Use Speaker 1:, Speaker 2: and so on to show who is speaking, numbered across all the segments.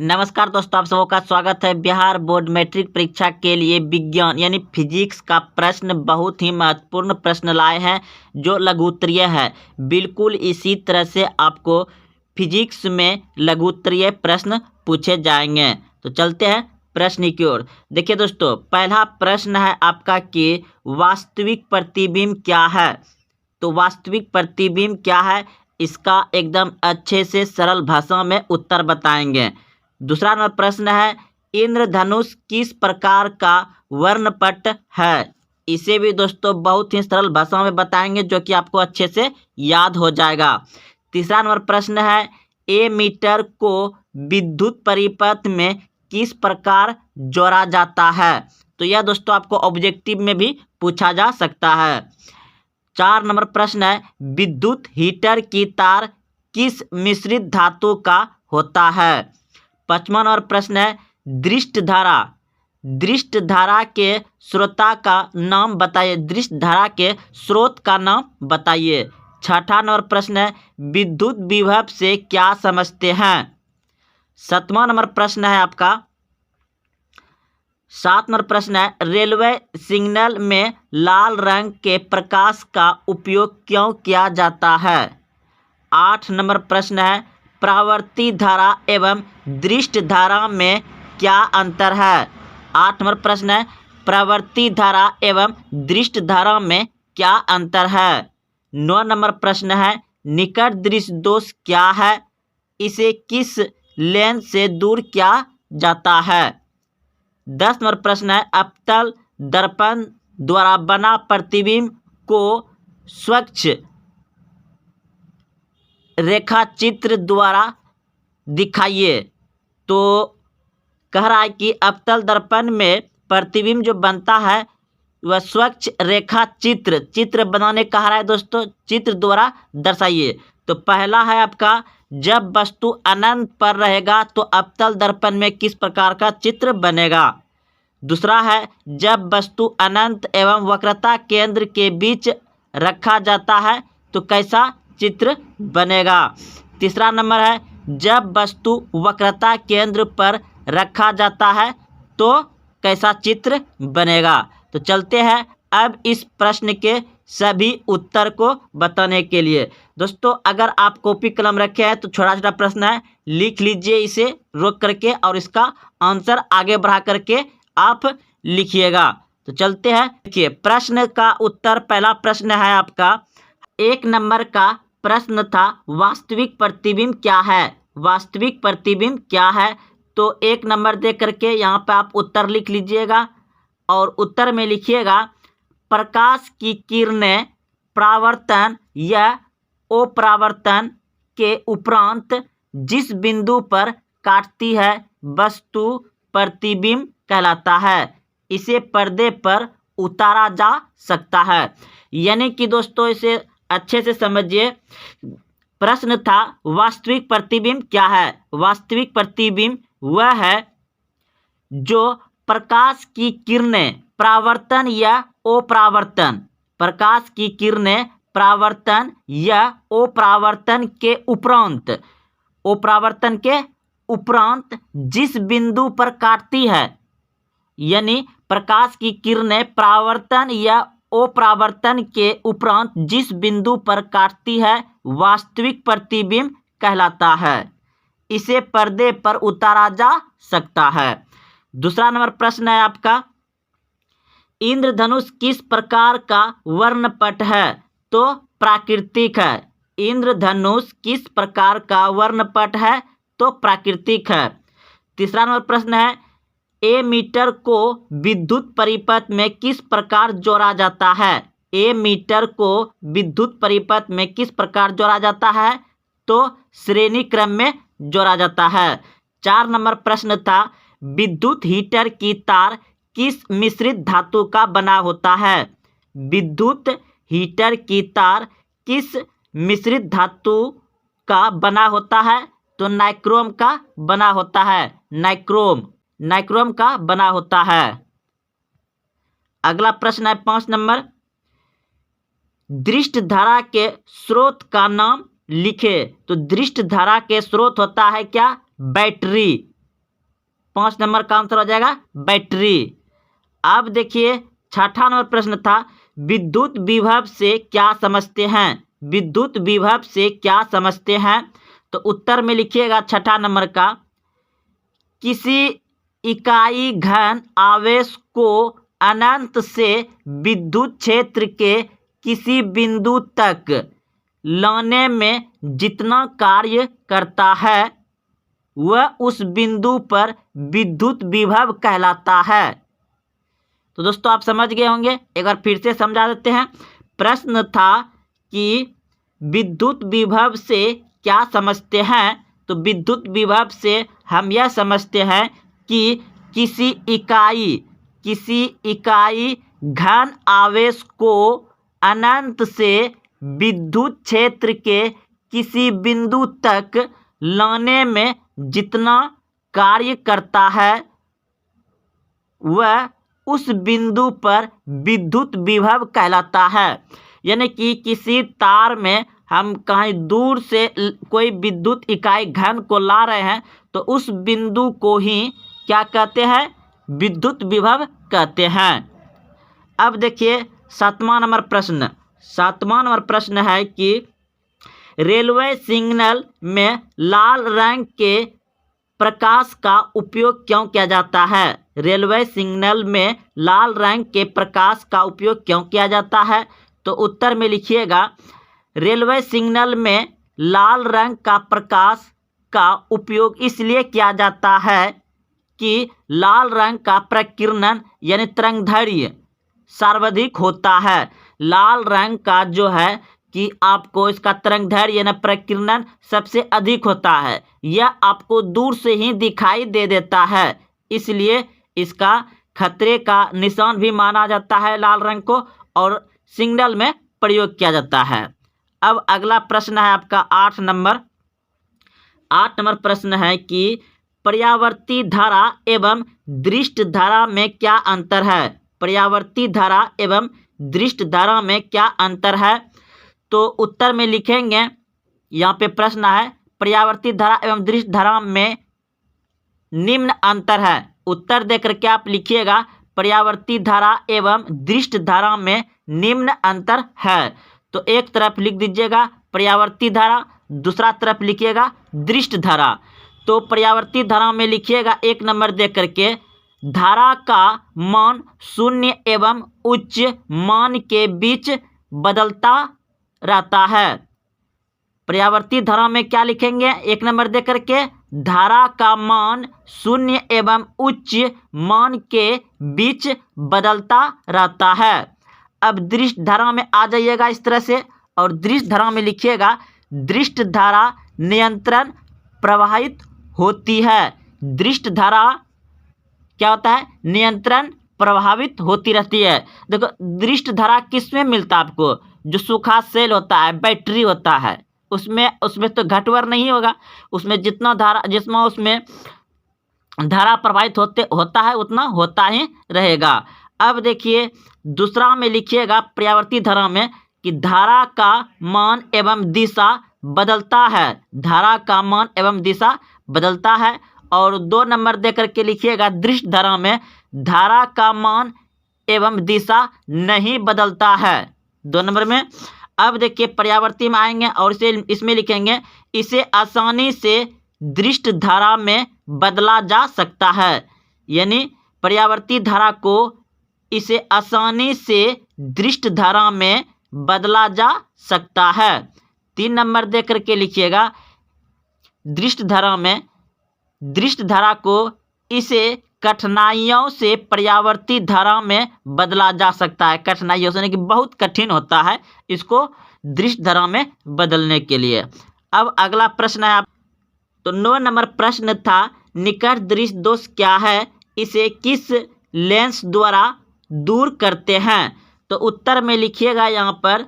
Speaker 1: नमस्कार दोस्तों, आप सबों का स्वागत है। बिहार बोर्ड मैट्रिक परीक्षा के लिए विज्ञान यानी फिजिक्स का प्रश्न बहुत ही महत्वपूर्ण प्रश्न लाए हैं जो लघु उत्तरीय है। बिल्कुल इसी तरह से आपको फिजिक्स में लघु उत्तरीय प्रश्न पूछे जाएंगे। तो चलते हैं प्रश्न की ओर। देखिए दोस्तों, पहला प्रश्न है आपका कि वास्तविक प्रतिबिंब क्या है। तो वास्तविक प्रतिबिंब क्या है, इसका एकदम अच्छे से सरल भाषा में उत्तर बताएंगे। दूसरा नंबर प्रश्न है, इंद्रधनुष किस प्रकार का वर्णपट है। इसे भी दोस्तों बहुत ही सरल भाषा में बताएंगे जो कि आपको अच्छे से याद हो जाएगा। तीसरा नंबर प्रश्न है, एमीटर को विद्युत परिपथ में किस प्रकार जोड़ा जाता है। तो यह दोस्तों आपको ऑब्जेक्टिव में भी पूछा जा सकता है। 4 नंबर प्रश्न है, विद्युत हीटर की तार किस मिश्रित धातु का होता है। 5वां नंबर प्रश्न है, दृष्ट धारा के स्रोता का नाम बताइए। दृष्ट धारा के स्रोत का नाम बताइए। 6वां नंबर प्रश्न है, विद्युत विभव से क्या समझते हैं। 7वां नंबर प्रश्न है आपका 7 नंबर प्रश्न है, रेलवे सिग्नल में लाल रंग के प्रकाश का उपयोग क्यों किया जाता है। 8 नंबर प्रश्न है, प्रवर्ती धारा एवं दृष्ट धारा में क्या अंतर है। 8 नंबर प्रश्न है, प्रवर्ती धारा एवं दृष्ट धारा में क्या अंतर है। 9 नंबर प्रश्न है, निकट दृष्टि दोष क्या है, इसे किस लेंस से दूर किया जाता है। 10 नंबर प्रश्न है, अवतल दर्पण द्वारा बना प्रतिबिंब को स्वच्छ रेखा चित्र द्वारा दिखाइए। तो कह रहा है कि अवतल दर्पण में प्रतिबिंब जो बनता है वह स्वच्छ रेखा चित्र बनाने कह रहा है दोस्तों, चित्र द्वारा दर्शाइए। तो पहला है आपका, जब वस्तु अनंत पर रहेगा तो अवतल दर्पण में किस प्रकार का चित्र बनेगा। दूसरा है, जब वस्तु अनंत एवं वक्रता केंद्र के बीच रखा जाता है तो कैसा चित्र बनेगा। तीसरा नंबर है, जब वस्तु वक्रता केंद्र पर रखा जाता है तो कैसा चित्र बनेगा। तो चलते हैं अब इस प्रश्न के सभी उत्तर को बताने के लिए। दोस्तों, अगर आप कॉपी कलम रखे हैं तो छोटा छोटा प्रश्न है, लिख लीजिए इसे रोक करके और इसका आंसर आगे बढ़ा करके आप लिखिएगा। तो चलते हैं। देखिए प्रश्न का उत्तर, पहला प्रश्न है आपका 1 नंबर का प्रश्न था, वास्तविक प्रतिबिंब क्या है। वास्तविक प्रतिबिंब क्या है, तो 1 नंबर दे करके यहाँ पे आप उत्तर लिख लीजिएगा और उत्तर में लिखिएगा, प्रकाश की किरणें परावर्तन या अपरावर्तन के उपरांत जिस बिंदु पर काटती है वस्तु प्रतिबिंब कहलाता है। इसे पर्दे पर उतारा जा सकता है। यानी कि दोस्तों इसे अच्छे से समझिए। प्रश्न था, वास्तविक प्रतिबिंब क्या है। वास्तविक प्रतिबिंब वह है जो प्रकाश की किरणें परावर्तन या अपरावर्तन, प्रकाश की किरणें परावर्तन या अपरावर्तन के उपरांत, अपरावर्तन के उपरांत जिस बिंदु पर काटती है, यानी प्रकाश की किरणें परावर्तन या अपरावर्तन के उपरांत जिस बिंदु पर काटती है वास्तविक प्रतिबिंब कहलाता है। इसे पर्दे पर उतारा जा सकता है। दूसरा नंबर प्रश्न है आपका, इंद्रधनुष किस प्रकार का वर्णपट है। तो प्राकृतिक है। इंद्रधनुष किस प्रकार का वर्णपट है, तो प्राकृतिक है। तीसरा नंबर प्रश्न है, एमीटर को विद्युत परिपथ में किस प्रकार जोड़ा जाता है। एमीटर को विद्युत परिपथ में किस प्रकार जोड़ा जाता है, तो श्रेणी क्रम में जोड़ा जाता है। 4 नंबर प्रश्न था, विद्युत हीटर की तार किस मिश्रित धातु का बना होता है। विद्युत हीटर की तार किस मिश्रित धातु का बना होता है, तो नाइक्रोम का बना होता है। नाइक्रोम का बना होता है। अगला प्रश्न है 5 नंबर, दृष्ट धारा के स्रोत का नाम लिखे। तो दृष्ट धारा के स्रोत होता है क्या, बैटरी। 5 नंबर का आंसर हो जाएगा बैटरी। अब देखिए 6ठा नंबर प्रश्न था, विद्युत विभव से क्या समझते हैं? विद्युत विभव से क्या समझते हैं? तो उत्तर में लिखिएगा 6ठा नंबर का, किसी इकाई घन आवेश को अनंत से विद्युत क्षेत्र के किसी बिंदु तक लाने में जितना कार्य करता है वह उस बिंदु पर विद्युत विभव कहलाता है। तो दोस्तों आप समझ गए होंगे, एक बार फिर से समझा देते हैं। प्रश्न था कि विद्युत विभव से क्या समझते हैं? तो विद्युत विभव से हम यह समझते हैं कि किसी इकाई घन आवेश को अनंत से विद्युत क्षेत्र के किसी बिंदु तक लाने में जितना कार्य करता है वह उस बिंदु पर विद्युत विभव कहलाता है। यानी कि किसी तार में हम कहीं दूर से कोई विद्युत इकाई घन को ला रहे हैं तो उस बिंदु को ही क्या कहते हैं? विद्युत विभव कहते हैं। अब देखिए 7वां नंबर प्रश्न। 7वां नंबर प्रश्न है कि रेलवे सिग्नल में लाल रंग के प्रकाश का उपयोग क्यों किया जाता है? रेलवे सिग्नल में लाल रंग के प्रकाश का उपयोग क्यों किया जाता है? तो उत्तर में लिखिएगा, रेलवे सिग्नल में लाल रंग का प्रकाश का उपयोग इसलिए किया जाता है कि लाल रंग का प्रकीर्णन यानी तरंगदैर्घ्य सर्वाधिक होता है। लाल रंग का जो है कि आपको इसका तरंगदैर्घ्य यानी प्रकीर्णन सबसे अधिक होता है। यह आपको दूर से ही दिखाई दे देता है, इसलिए इसका खतरे का निशान भी माना जाता है लाल रंग को, और सिग्नल में प्रयोग किया जाता है। अब अगला प्रश्न है आपका 8 नंबर। 8 नंबर प्रश्न है कि पर्यावर्ती धारा एवं दृष्ट धारा में क्या अंतर है? पर्यावर्ती धारा एवं दृष्ट धारा में क्या अंतर है? तो उत्तर में लिखेंगे, यहाँ पे प्रश्न है पर्यावर्ती धारा एवं दृष्ट धारा में निम्न अंतर है। उत्तर देकर के आप लिखिएगा पर्यावर्ती धारा एवं दृष्ट धारा में निम्न अंतर है। तो एक तरफ लिख दीजिएगा पर्यावर्ती धारा, दूसरा तरफ लिखिएगा दृष्ट धारा। तो पर्यावर्ती धारा में लिखिएगा 1 नंबर दे करके, धारा का मान शून्य एवं उच्च मान के बीच बदलता रहता है। पर्यावर्ती धारा में क्या लिखेंगे 1 नंबर दे करके, धारा का मान शून्य एवं उच्च मान के बीच बदलता रहता है। अब दृष्ट धारा में आ जाइएगा इस तरह से, और दृष्ट धारा में लिखिएगा दृष्ट धारा नियंत्रण प्रवाहित होती है। दृष्ट धारा क्या होता है? नियंत्रण प्रभावित होती रहती है। देखो दृष्ट धारा किसमें मिलता है आपको? जो सूखा सेल होता है, बैटरी होता है, उसमें तो घटवर नहीं होगा, उसमें जितना धारा प्रवाहित होता है उतना होता ही रहेगा। अब देखिए दूसरा में लिखिएगा पर्यावर्ती धारा में कि धारा का मान एवं दिशा बदलता है। धारा का मान एवं दिशा बदलता है। और 2 नंबर दे करके लिखिएगा दृष्ट धारा में धारा का मान एवं दिशा नहीं बदलता है, 2 नंबर में। अब देखिए पर्यावर्ती में आएंगे और इसमें लिखेंगे इसे आसानी से दृष्ट धारा में बदला जा सकता है। यानी पर्यावर्ती धारा को इसे आसानी से दृष्ट धारा में बदला जा सकता है। 3 नंबर दे करके लिखिएगा दृष्ट धारा में, दृष्ट धारा को इसे कठिनाइयों से पर्यावर्ती धारा में बदला जा सकता है। कठिनाइयों से, यानी कि बहुत कठिन होता है इसको दृष्ट धारा में बदलने के लिए। अब अगला प्रश्न है तो 9 नंबर प्रश्न था निकट दृष्ट दोष क्या है, इसे किस लेंस द्वारा दूर करते हैं? तो उत्तर में लिखिएगा यहाँ पर,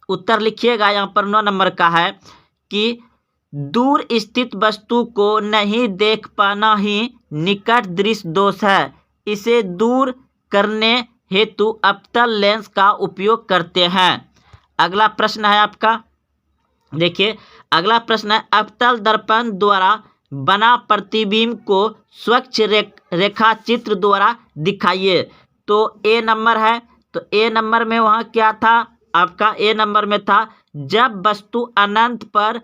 Speaker 1: उत्तर लिखिएगा यहाँ पर 9 नंबर का है कि दूर स्थित वस्तु को नहीं देख पाना ही निकट दृष्ट दोष है। इसे दूर करने हेतु अवतल लेंस का उपयोग करते हैं। अगला प्रश्न है आपका, देखिए अगला प्रश्न है अवतल दर्पण द्वारा बना प्रतिबिंब को स्वच्छ रेखा चित्र द्वारा दिखाइए। तो ए नंबर है, तो ए नंबर में वहाँ क्या था आपका, ए नंबर में था जब वस्तु अनंत पर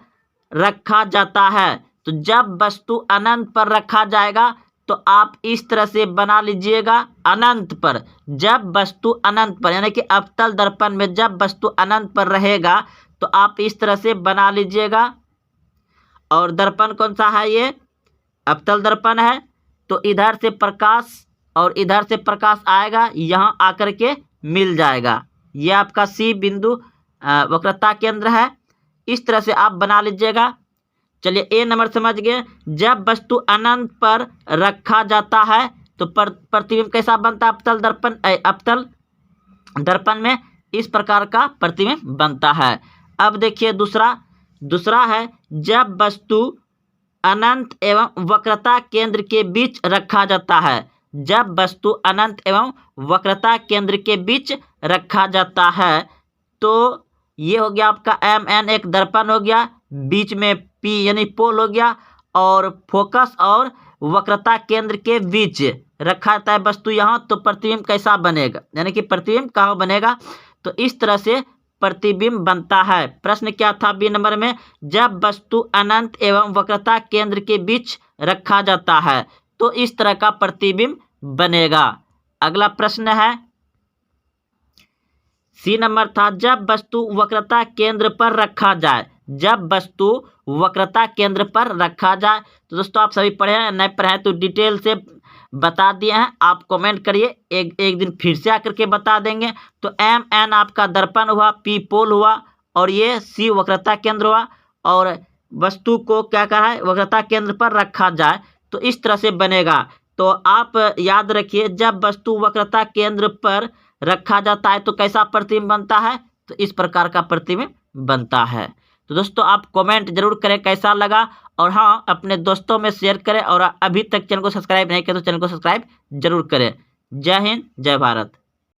Speaker 1: रखा जाता है। तो जब वस्तु अनंत पर रखा जाएगा तो आप इस तरह से बना लीजिएगा अनंत पर। जब वस्तु अनंत पर यानी कि अवतल दर्पण में जब वस्तु अनंत पर रहेगा तो आप इस तरह से बना लीजिएगा। और दर्पण कौन सा है, ये अवतल दर्पण है। तो इधर से प्रकाश और इधर से प्रकाश आएगा, यहाँ आकर के मिल जाएगा। ये आपका सी बिंदु वक्रता केंद्र है। इस तरह से आप बना लीजिएगा। चलिए ए नंबर समझ गए। जब वस्तु अनंत पर रखा जाता है तो प्रतिबिंब कैसा बनता है, अवतल दर्पण में इस प्रकार का प्रतिबिंब बनता है। अब देखिए दूसरा है जब वस्तु अनंत एवं वक्रता केंद्र के बीच रखा जाता है। जब वस्तु अनंत एवं वक्रता केंद्र के बीच रखा जाता है तो ये हो गया आपका MN एक दर्पण हो गया, बीच में P यानी पोल हो गया, और फोकस और वक्रता केंद्र के बीच रखा जाता है वस्तु यहाँ। तो प्रतिबिंब कैसा बनेगा, यानी कि प्रतिबिंब कहाँ बनेगा, तो इस तरह से प्रतिबिंब बनता है। प्रश्न क्या था बी नंबर में, जब वस्तु अनंत एवं वक्रता केंद्र के बीच रखा जाता है तो इस तरह का प्रतिबिंब बनेगा। अगला प्रश्न है सी नंबर था जब वस्तु वक्रता केंद्र पर रखा जाए। जब वस्तु वक्रता केंद्र पर रखा जाए, तो दोस्तों आप सभी पढ़े हैं, नहीं पढ़े हैं तो डिटेल से बता दिए हैं। आप कमेंट करिए, एक दिन फिर से आकर के बता देंगे। तो MN आपका दर्पण हुआ, P पोल हुआ, और ये C वक्रता केंद्र हुआ, और वस्तु को क्या कहा है, वक्रता केंद्र पर रखा जाए तो इस तरह से बनेगा। तो आप याद रखिए जब वस्तु वक्रता केंद्र पर रखा जाता है तो कैसा प्रतिबिंब बनता है, तो इस प्रकार का प्रतिबिंब बनता है। तो दोस्तों आप कमेंट जरूर करें कैसा लगा, और हाँ अपने दोस्तों में शेयर करें, और अभी तक चैनल को सब्सक्राइब नहीं किया तो चैनल को सब्सक्राइब जरूर करें। जय हिंद, जय भारत।